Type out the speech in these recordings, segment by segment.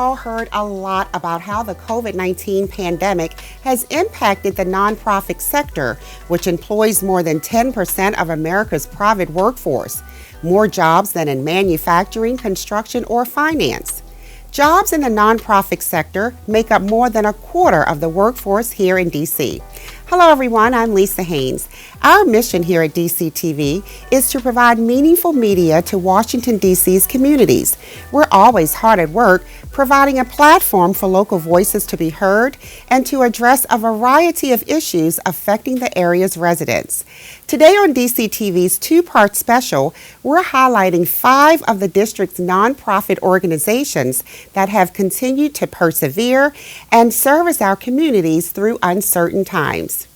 all heard a lot about how the COVID-19 pandemic has impacted the nonprofit sector, which employs more than 10% of America's private workforce, more jobs than in manufacturing, construction, or finance. Jobs in the nonprofit sector make up more than a quarter of the workforce here in DC. Hello everyone, I'm Lisa Haynes. Our mission here at DCTV is to provide meaningful media to Washington, D.C.'s communities. We're always hard at work providing a platform for local voices to be heard and to address a variety of issues affecting the area's residents. Today on DCTV's two-part special, we're highlighting 5 of the district's nonprofit organizations that have continued to persevere and service our communities through uncertain times.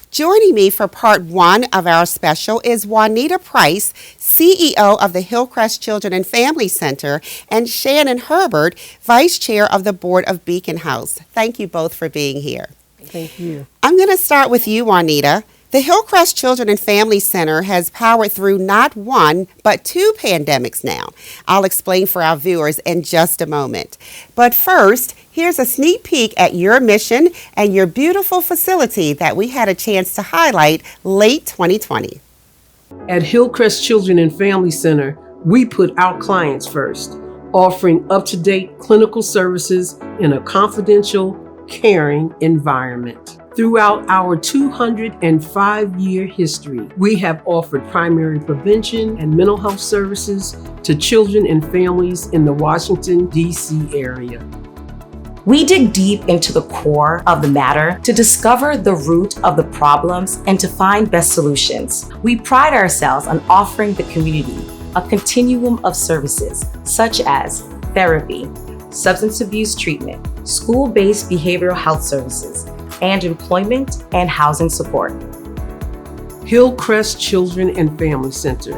Joining me for part 1 of our special is Juanita Price, CEO of the Hillcrest Children and Family Center, and Shannon Herbert, Vice Chair of the Board of Beacon House. Thank you both for being here. Thank you. I'm going to start with you, Juanita. The Hillcrest Children and Family Center has powered through not one, but 2 pandemics now. I'll explain for our viewers in just a moment. But first, here's a sneak peek at your mission and your beautiful facility that we had a chance to highlight late 2020. At Hillcrest Children and Family Center, we put our clients first, offering up-to-date clinical services in a confidential, caring environment. Throughout our 205-year history, we have offered primary prevention and mental health services to children and families in the Washington, D.C. area. We dig deep into the core of the matter to discover the root of the problems and to find best solutions. We pride ourselves on offering the community a continuum of services such as therapy, substance abuse treatment, school-based behavioral health services, and employment and housing support. Hillcrest Children and Family Center,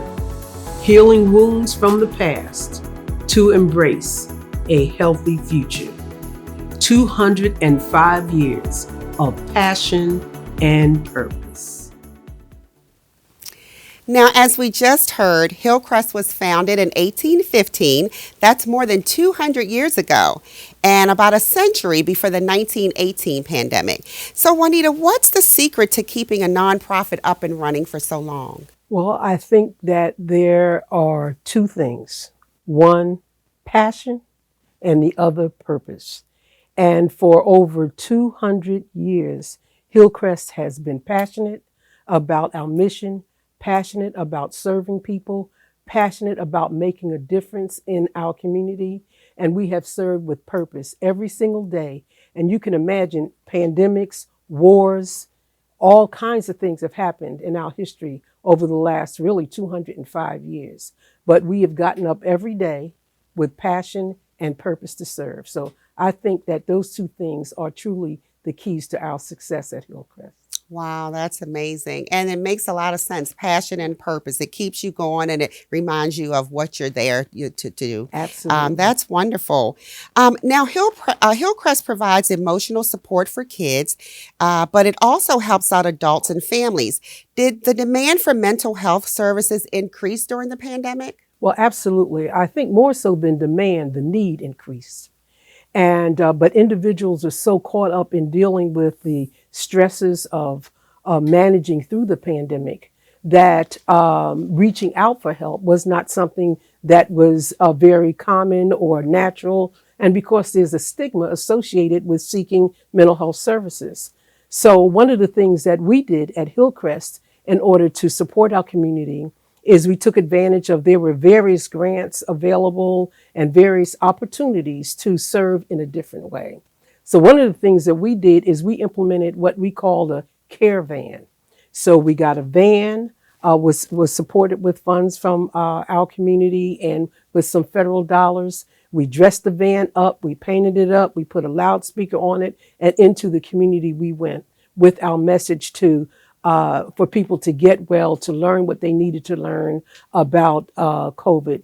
healing wounds from the past to embrace a healthy future. 205 years of passion and purpose. Now, as we just heard, Hillcrest was founded in 1815. That's more than 200 years ago, and about a century before the 1918 pandemic. So, Juanita, what's the secret to keeping a nonprofit up and running for so long? Well, I think that there are 2 things. One, passion, and the other, purpose. And for over 200 years, Hillcrest has been passionate about our mission, passionate about serving people, passionate about making a difference in our community, and we have served with purpose every single day. And you can imagine pandemics, wars, all kinds of things have happened in our history over the last really 205 years. But we have gotten up every day with passion and purpose to serve. So I think that those 2 things are truly the keys to our success at Hillcrest. Wow, that's amazing. And it makes a lot of sense. Passion and purpose. It keeps you going and it reminds you of what you're there to do. Absolutely. That's wonderful. Now, Hillcrest provides emotional support for kids, but it also helps out adults and families. Did the demand for mental health services increase during the pandemic? Well, absolutely. I think more so than demand, the need increased. And but individuals are so caught up in dealing with the stresses of managing through the pandemic that reaching out for help was not something that was very common or natural. And because there's a stigma associated with seeking mental health services. So one of the things that we did at Hillcrest in order to support our community is we took advantage of, there were various grants available and various opportunities to serve in a different way. So one of the things that we did is we implemented what we called a care van. So we got a van, was supported with funds from our community and with some federal dollars. We dressed the van up, we painted it up, we put a loudspeaker on it, and into the community we went with our message for people to get well, to learn what they needed to learn about COVID,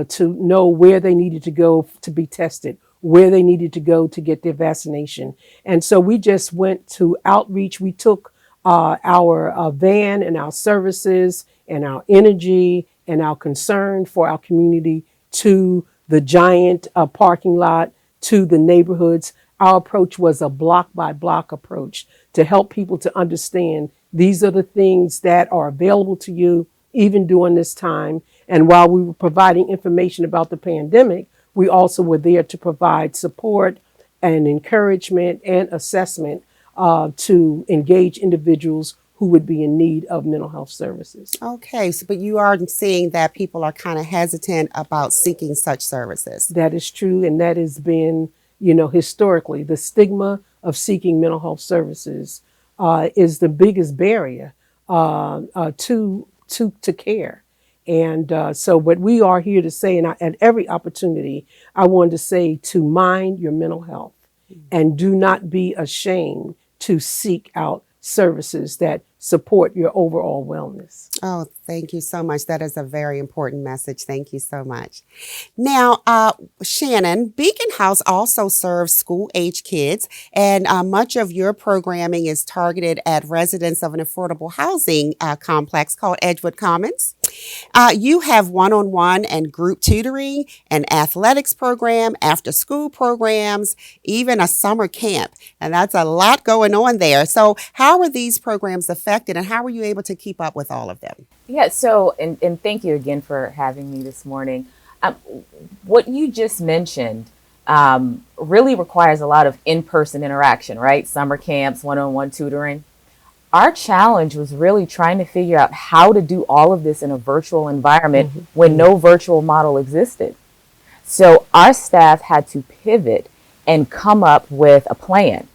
to know where they needed to go to be tested, where they needed to go to get their vaccination. And so we just went to outreach. We took our van and our services and our energy and our concern for our community to the giant parking lot, to the neighborhoods. Our approach was a block by block approach to help people to understand these are the things that are available to you even during this time. And while we were providing information about the pandemic, we also were there to provide support and encouragement and assessment to engage individuals who would be in need of mental health services. Okay, so but you are seeing that people are kind of hesitant about seeking such services. That is true, and that has been, historically, the stigma of seeking mental health services is the biggest barrier to care. And so what we are here to say, and at every opportunity, I wanted to say to mind your mental health and do not be ashamed to seek out services that support your overall wellness. Oh, thank you so much. That is a very important message. Thank you so much. Now, Shannon, Beacon House also serves school-age kids, and much of your programming is targeted at residents of an affordable housing complex called Edgewood Commons. You have one-on-one and group tutoring, an athletics program, after-school programs, even a summer camp, and that's a lot going on there. So how are these programs affected, and how were you able to keep up with all of them? Yeah, so, and thank you again for having me this morning. What you just mentioned really requires a lot of in-person interaction, right? Summer camps, one-on-one tutoring. Our challenge was really trying to figure out how to do all of this in a virtual environment when no virtual model existed. So our staff had to pivot and come up with a plan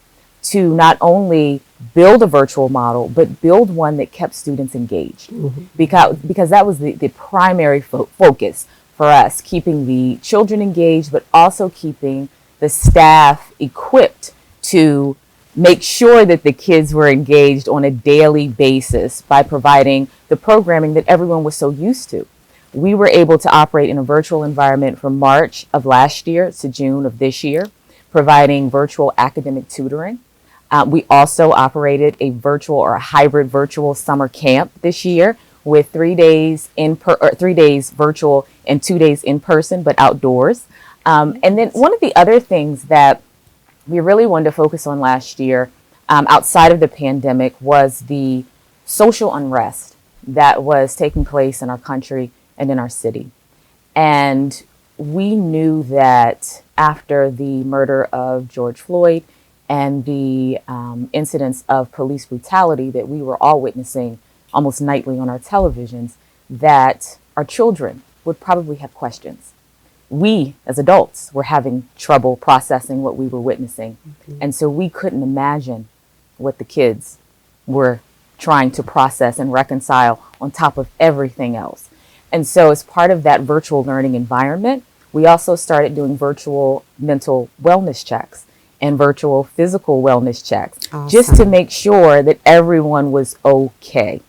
to not only build a virtual model, but build one that kept students engaged. Because that was the primary focus for us, keeping the children engaged, but also keeping the staff equipped to make sure that the kids were engaged on a daily basis by providing the programming that everyone was so used to. We were able to operate in a virtual environment from March of last year to June of this year, providing virtual academic tutoring. We also operated a virtual or a hybrid virtual summer camp this year with 3 days 3 days virtual and 2 days in person, but outdoors. And then one of the other things that we really wanted to focus on last year, outside of the pandemic, was the social unrest that was taking place in our country and in our city. And we knew that after the murder of George Floyd and the incidents of police brutality that we were all witnessing almost nightly on our televisions, that our children would probably have questions. We, as adults, were having trouble processing what we were witnessing. And so we couldn't imagine what the kids were trying to process and reconcile on top of everything else. And so as part of that virtual learning environment, we also started doing virtual mental wellness checks and virtual physical wellness checks, just to make sure that everyone was okay.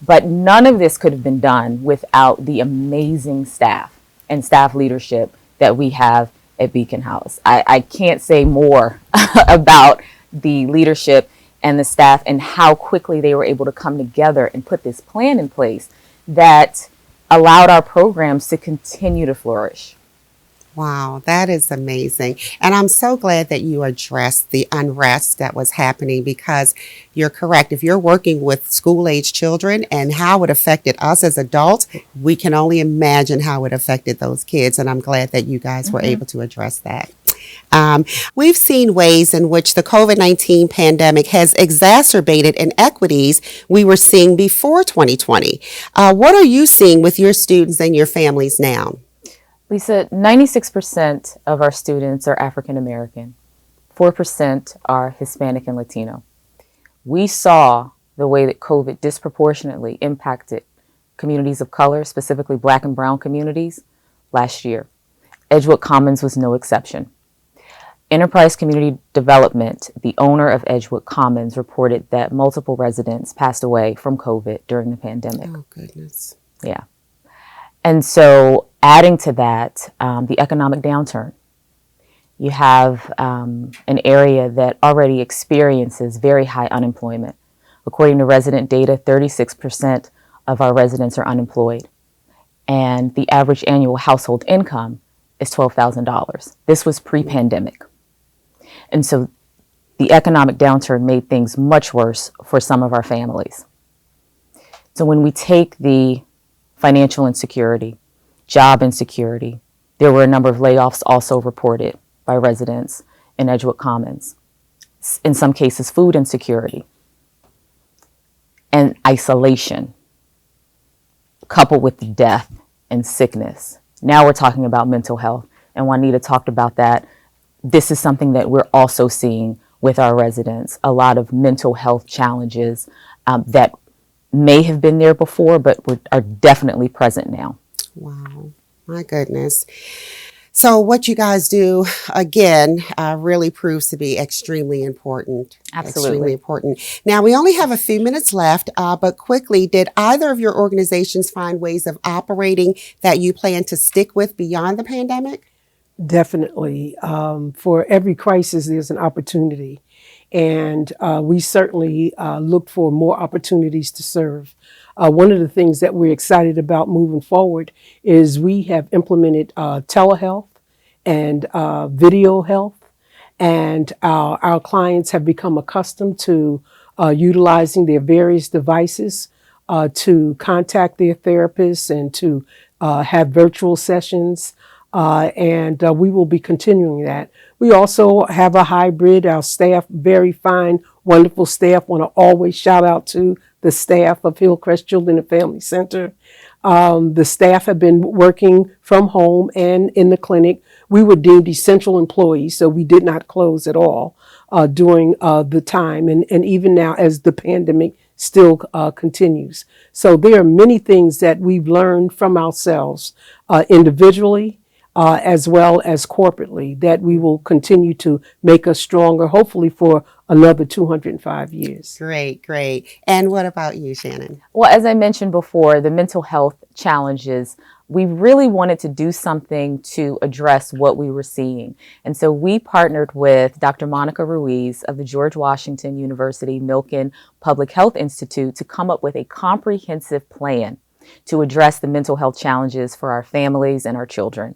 But none of this could have been done without the amazing staff and staff leadership that we have at Beacon House. I can't say more about the leadership and the staff and how quickly they were able to come together and put this plan in place that allowed our programs to continue to flourish. Wow, that is amazing. And I'm so glad that you addressed the unrest that was happening, because you're correct. If you're working with school-age children and how it affected us as adults, we can only imagine how it affected those kids. And I'm glad that you guys were able to address that. We've seen ways in which the COVID-19 pandemic has exacerbated inequities we were seeing before 2020. What are you seeing with your students and your families now? Lisa, 96% of our students are African American. 4% are Hispanic and Latino. We saw the way that COVID disproportionately impacted communities of color, specifically Black and Brown communities, last year. Edgewood Commons was no exception. Enterprise Community Development, the owner of Edgewood Commons, reported that multiple residents passed away from COVID during the pandemic. Oh, goodness. Yeah. And so adding to that, the economic downturn. You have an area that already experiences very high unemployment. According to resident data, 36% of our residents are unemployed. And the average annual household income is $12,000. This was pre-pandemic. And so the economic downturn made things much worse for some of our families. So when we take the financial insecurity, job insecurity, there were a number of layoffs also reported by residents in Edgewood Commons. In some cases, food insecurity and isolation, coupled with death and sickness. Now we're talking about mental health, and Juanita talked about that. This is something that we're also seeing with our residents, a lot of mental health challenges that may have been there before, but are definitely present now. Wow, my goodness. So what you guys do, again, really proves to be extremely important. Absolutely. Extremely important. Now, we only have a few minutes left, but quickly, did either of your organizations find ways of operating that you plan to stick with beyond the pandemic? Definitely. For every crisis, there's an opportunity. And we certainly look for more opportunities to serve. One of the things that we're excited about moving forward is we have implemented telehealth and video health. And our clients have become accustomed to utilizing their various devices to contact their therapists and to have virtual sessions. And we will be continuing that. We also have a hybrid. Our staff, very fine, wonderful staff. Want to always shout out to the staff of Hillcrest Children and Family Center. The staff have been working from home and in the clinic. We were deemed essential employees, so we did not close at all during the time. And even now, as the pandemic still continues. So there are many things that we've learned from ourselves individually, as well as corporately, that we will continue to make us stronger, hopefully for another 205 years. Great, great. And what about you, Shannon? Well, as I mentioned before, the mental health challenges, we really wanted to do something to address what we were seeing. And so we partnered with Dr. Monica Ruiz of the George Washington University Milken Public Health Institute to come up with a comprehensive plan to address the mental health challenges for our families and our children.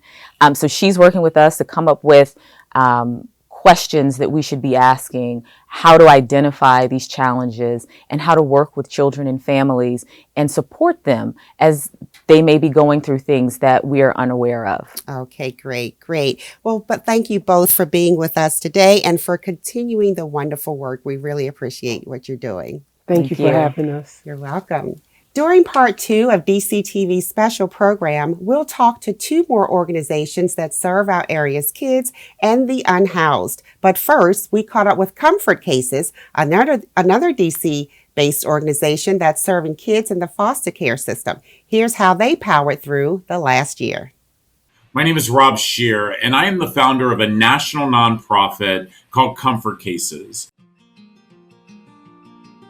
So she's working with us to come up with questions that we should be asking, how to identify these challenges, and how to work with children and families and support them as they may be going through things that we are unaware of. Okay, great, great. Well, but thank you both for being with us today and for continuing the wonderful work. We really appreciate what you're doing. Thank you for having us. You're welcome. During part 2 of DCTV's special program, we'll talk to 2 more organizations that serve our area's kids and the unhoused. But first, we caught up with Comfort Cases, another DC-based organization that's serving kids in the foster care system. Here's how they powered through the last year. My name is Rob Shear, and I am the founder of a national nonprofit called Comfort Cases.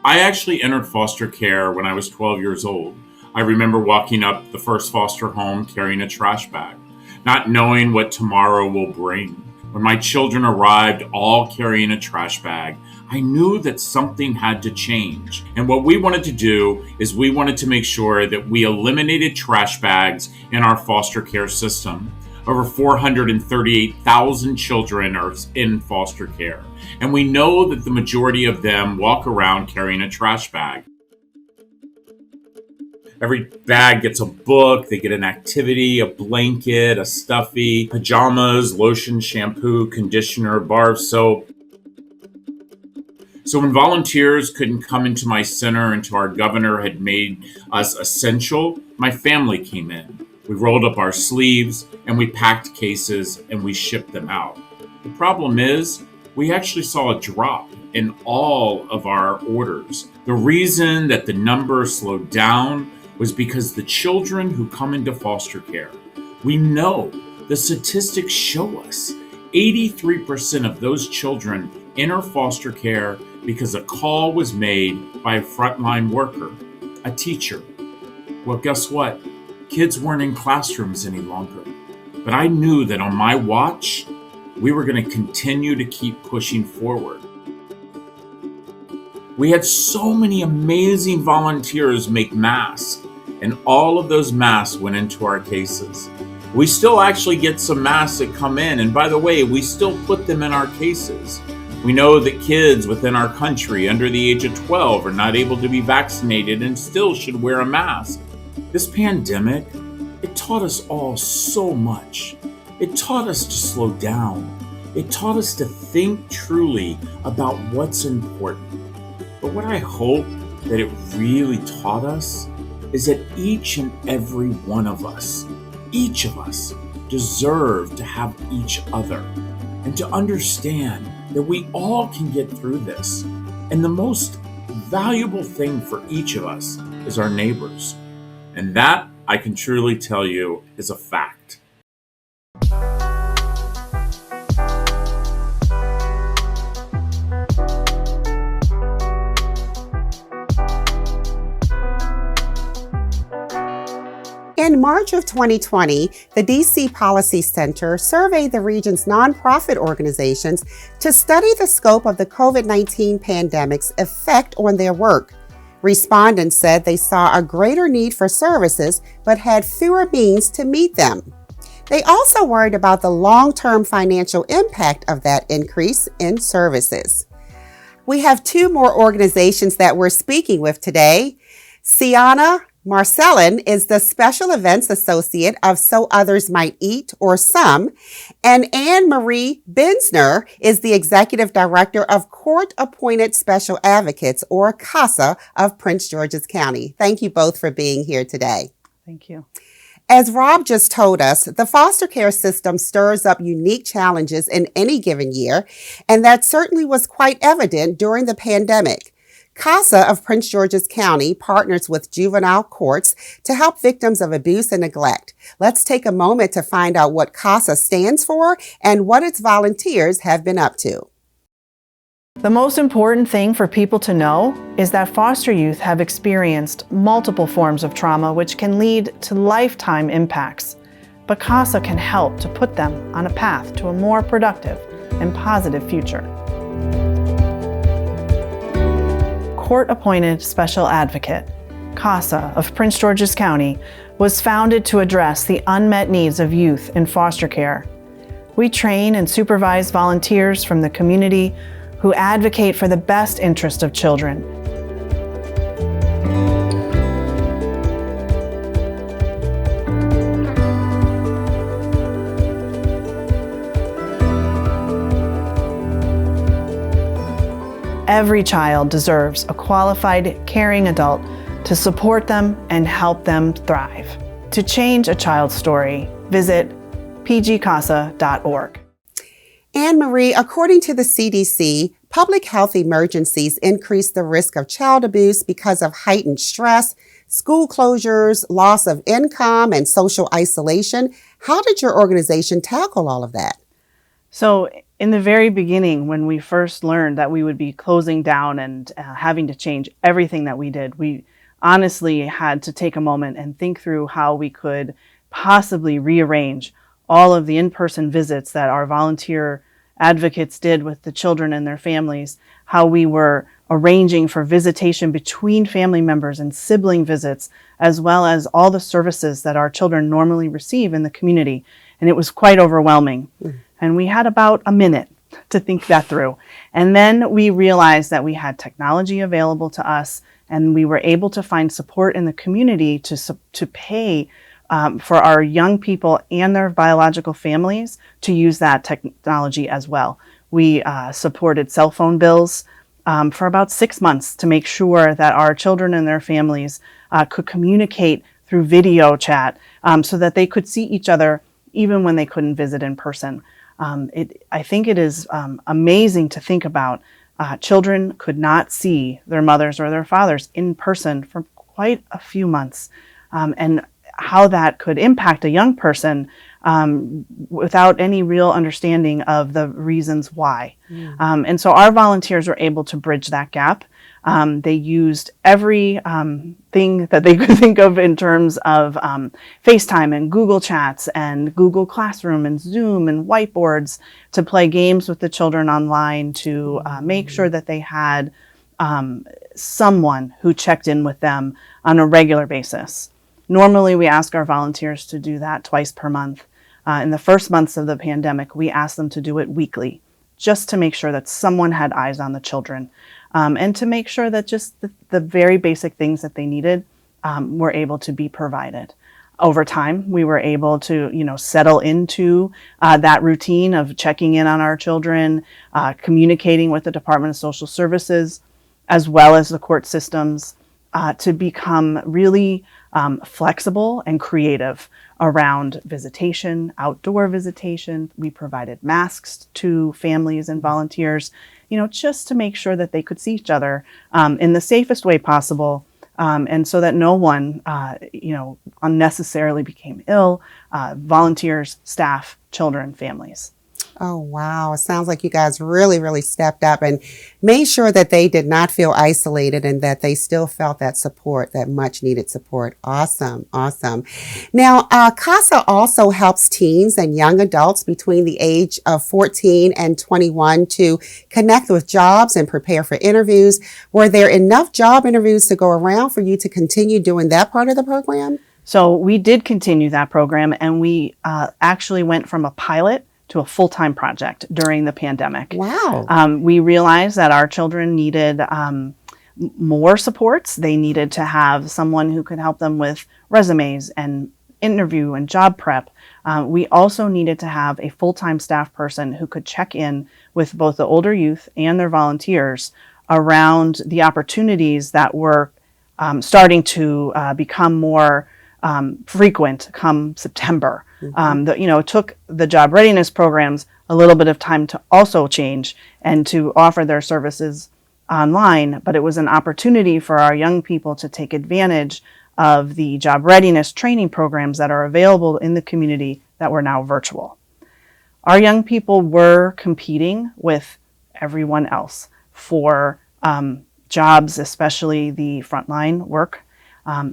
I actually entered foster care when I was 12 years old. I remember walking up the first foster home carrying a trash bag, not knowing what tomorrow will bring. When my children arrived, all carrying a trash bag, I knew that something had to change. And what we wanted to do is we wanted to make sure that we eliminated trash bags in our foster care system. Over 438,000 children are in foster care, and we know that the majority of them walk around carrying a trash bag. Every bag gets a book, they get an activity, a blanket, a stuffy, pajamas, lotion, shampoo, conditioner, bar of soap. So when volunteers couldn't come into my center until our governor had made us essential, my family came in. We rolled up our sleeves and we packed cases and we shipped them out. The problem is, we actually saw a drop in all of our orders. The reason that the number slowed down was because the children who come into foster care, we know the statistics show us 83% of those children enter foster care because a call was made by a frontline worker, a teacher. Well, guess what? Kids weren't in classrooms any longer. But I knew that on my watch, we were going to continue to keep pushing forward. We had so many amazing volunteers make masks, and all of those masks went into our cases. We still actually get some masks that come in, and by the way, we still put them in our cases. We know that kids within our country under the age of 12 are not able to be vaccinated and still should wear a mask. This pandemic, it taught us all so much. It taught us to slow down. It taught us to think truly about what's important. But what I hope that it really taught us is that each and every one of us, each of us, deserve to have each other and to understand that we all can get through this. And the most valuable thing for each of us is our neighbors. And that, I can truly tell you, is a fact. In March of 2020, the DC Policy Center surveyed the region's nonprofit organizations to study the scope of the COVID-19 pandemic's effect on their work. Respondents said they saw a greater need for services but had fewer means to meet them. They also worried about the long-term financial impact of that increase in services. We have two more organizations that we're speaking with today. Sienna Marcellin is the Special Events Associate of So Others Might Eat, or SOME, and Anne Marie Bensner is the Executive Director of Court Appointed Special Advocates, or CASA, of Prince George's County. Thank you both for being here today. Thank you. As Rob just told us, the foster care system stirs up unique challenges in any given year, and that certainly was quite evident during the pandemic. CASA of Prince George's County partners with juvenile courts to help victims of abuse and neglect. Let's take a moment to find out what CASA stands for and what its volunteers have been up to. The most important thing for people to know is that foster youth have experienced multiple forms of trauma which can lead to lifetime impacts. But CASA can help to put them on a path to a more productive and positive future. Court-appointed Special Advocate, CASA of Prince George's County, was founded to address the unmet needs of youth in foster care. We train and supervise volunteers from the community who advocate for the best interest of children. Every child deserves a qualified, caring adult to support them and help them thrive. To change a child's story, visit pgcasa.org. Anne Marie, according to the CDC, public health emergencies increase the risk of child abuse because of heightened stress, school closures, loss of income, and social isolation. How did your organization tackle all of that? So in the very beginning, when we first learned that we would be closing down and having to change everything that we did, we honestly had to take a moment and think through how we could possibly rearrange all of the in-person visits that our volunteer advocates did with the children and their families, how we were arranging for visitation between family members and sibling visits, as well as all the services that our children normally receive in the community. And it was quite overwhelming. And we had about a minute to think that through. And then we realized that we had technology available to us, and we were able to find support in the community to pay for our young people and their biological families to use that technology as well. We supported cell phone bills for about 6 months to make sure that our children and their families could communicate through video chat so that they could see each other even when they couldn't visit in person. I think it is amazing to think about children could not see their mothers or their fathers in person for quite a few months, and how that could impact a young person without any real understanding of the reasons why. And so our volunteers were able to bridge that gap. They used every thing that they could think of in terms of FaceTime and Google Chats and Google Classroom and Zoom and whiteboards to play games with the children online, to make sure that they had someone who checked in with them on a regular basis. Normally, we ask our volunteers to do that twice per month. In the first months of the pandemic, we asked them to do it weekly. just to make sure that someone had eyes on the children, and to make sure that just the very basic things that they needed were able to be provided. Over time, we were able to, settle into that routine of checking in on our children, communicating with the Department of Social Services, as well as the court systems, to become really flexible and creative around visitation, outdoor visitation. We provided masks to families and volunteers, just to make sure that they could see each other in the safest way possible. And so that no one, unnecessarily became ill, volunteers, staff, children, families. Oh, wow. It sounds like you guys really, really stepped up and made sure that they did not feel isolated and that they still felt that support, that much needed support. Awesome. Awesome. Now, CASA also helps teens and young adults between the age of 14 and 21 to connect with jobs and prepare for interviews. Were there enough job interviews to go around for you to continue doing that part of the program? So we did continue that program, and we actually went from a pilot to a full-time project during the pandemic. Wow. We realized that our children needed more supports. They needed to have someone who could help them with resumes and interview and job prep. We also needed to have a full-time staff person who could check in with both the older youth and their volunteers around the opportunities that were starting to become more frequent come September. It took the job readiness programs a little bit of time to also change and to offer their services online, but it was an opportunity for our young people to take advantage of the job readiness training programs that are available in the community that were now virtual. Our young people were competing with everyone else for jobs, especially the frontline work.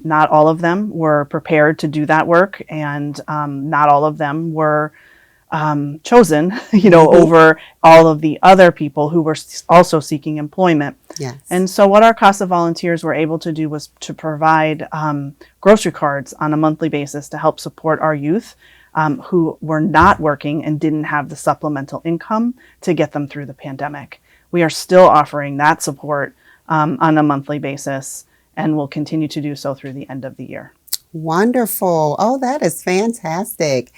Not all of them were prepared to do that work, and not all of them were chosen, over all of the other people who were also seeking employment. Yes. And so what our CASA volunteers were able to do was to provide grocery cards on a monthly basis to help support our youth who were not working and didn't have the supplemental income to get them through the pandemic. We are still offering that support on a monthly basis, and will continue to do so through the end of the year. Wonderful. Oh, that is fantastic.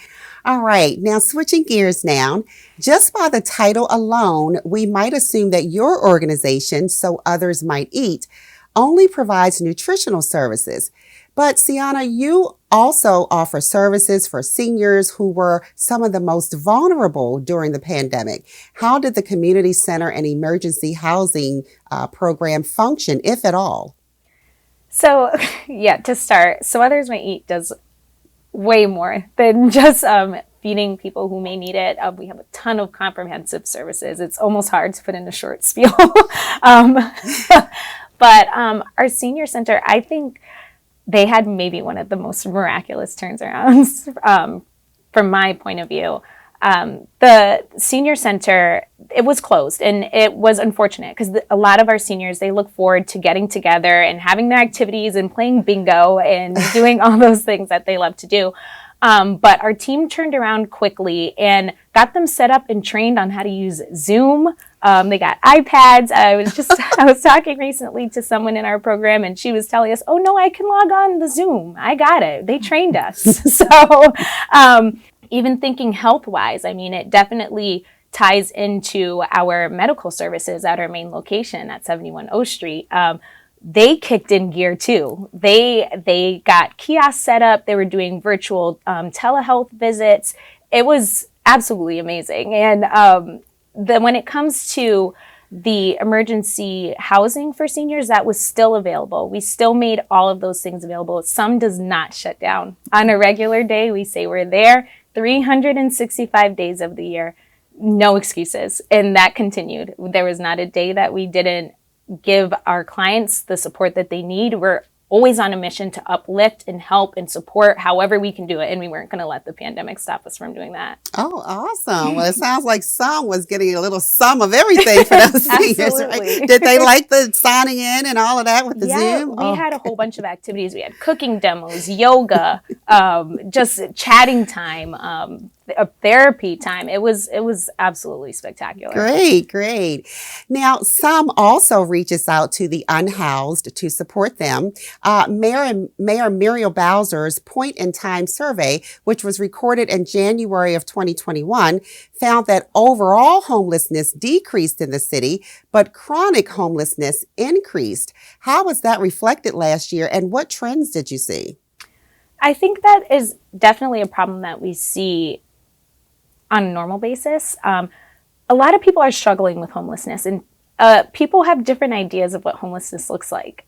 All right. Now, switching gears now, just by the title alone, we might assume that your organization, So Others Might Eat, only provides nutritional services. But Sienna, you also offer services for seniors who were some of the most vulnerable during the pandemic. How did the community center and emergency housing program function, if at all? So, to start, So Others Might Eat does way more than just feeding people who may need it. We have a ton of comprehensive services. It's almost hard to put in a short spiel. But our senior center, I think they had maybe one of the most miraculous turnarounds from my point of view. The senior center, it was closed, and it was unfortunate because a lot of our seniors, they look forward to getting together and having their activities and playing bingo and doing all those things that they love to do. But our team turned around quickly and got them set up and trained on how to use Zoom. They got iPads. I was talking recently to someone in our program, and she was telling us, "Oh no, I can log on the Zoom. I got it. They trained us." So, even thinking health-wise, it definitely ties into our medical services at our main location at 71 O Street. They kicked in gear too. They got kiosks set up. They were doing virtual telehealth visits. It was absolutely amazing. And when it comes to the emergency housing for seniors, that was still available. We still made all of those things available. Some does not shut down. On a regular day, we say we're there 365 days of the year. No excuses. And that continued. There was not a day that we didn't give our clients the support that they need. We're always on a mission to uplift and help and support however we can do it. And we weren't going to let the pandemic stop us from doing that. Oh, awesome. Well, it sounds like some was getting a little sum of everything for those seniors, right? Did they like the signing in and all of that with the Zoom? We had a whole bunch of activities. We had cooking demos, yoga, just chatting time, therapy time. It was absolutely spectacular. Great. Now, some also reaches out to the unhoused to support them. Mayor Muriel Bowser's Point in Time survey, which was recorded in January of 2021, found that overall homelessness decreased in the city, but chronic homelessness increased. How was that reflected last year, and what trends did you see? I think that is definitely a problem that we see on a normal basis. A lot of people are struggling with homelessness, and people have different ideas of what homelessness looks like.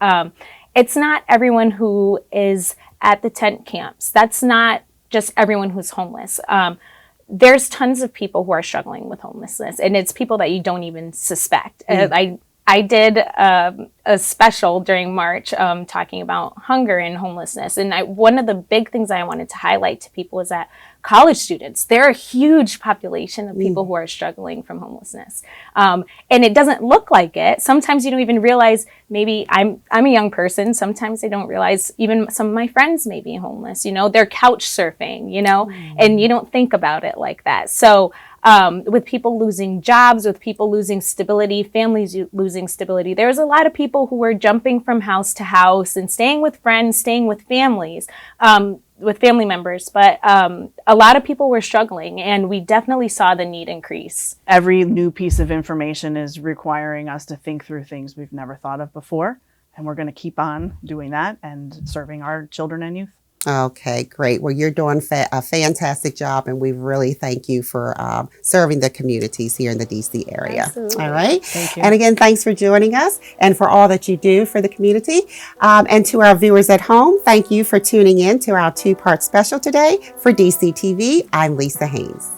It's not everyone who is at the tent camps. That's not just everyone who's homeless. There's tons of people who are struggling with homelessness, and it's people that you don't even suspect. I did a special during March talking about hunger and homelessness. And one of the big things I wanted to highlight to people is that college students, they're a huge population of people who are struggling from homelessness. And it doesn't look like it. Sometimes you don't even realize, maybe I'm a young person. Sometimes I don't realize even some of my friends may be homeless. They're couch surfing, and you don't think about it like that. So with people losing jobs, with people losing stability, families losing stability, there's a lot of people who are jumping from house to house and staying with friends, staying with families, with family members. But a lot of people were struggling, and we definitely saw the need increase. Every new piece of information is requiring us to think through things we've never thought of before. And we're going to keep on doing that and serving our children and youth. Okay, great. Well, you're doing a fantastic job, and we really thank you for serving the communities here in the DC area. Absolutely. All right. Thank you. And again, thanks for joining us and for all that you do for the community. And to our viewers at home, thank you for tuning in to our two-part special today. For DCTV, I'm Lisa Haynes.